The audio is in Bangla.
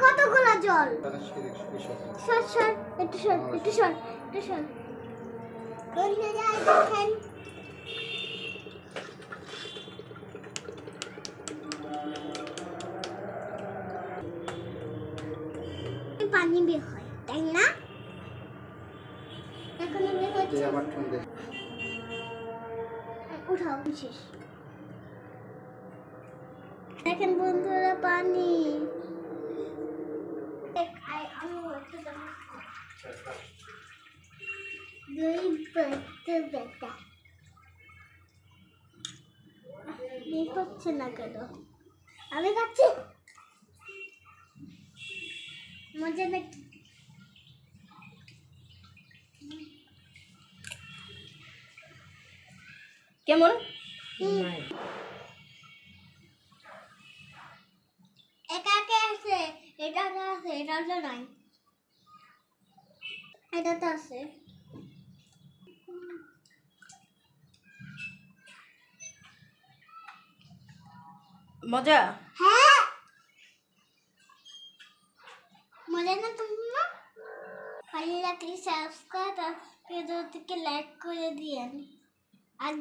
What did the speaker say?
কতগুলো জল সর সর একটু সর একটু সর একটু সর কোথায় যায় দেখেন পানি বের হয় তাই না এখন বের হচ্ছে আবার ঠান্ডা উঠাও শেষ দেখেন বন্ধুরা পানি হচ্ছে না কেন আমি খাচ্ছি মজা নাকি কেমন একা একা আছে এটা আছে এটা তো নাই এটা তো আছে মজা হ্যাঁ মজা না তোমার ভালো লাগলে সাবস্ক্রাইব আর ভিডিওটিকে লাইক করে দিয়েন আর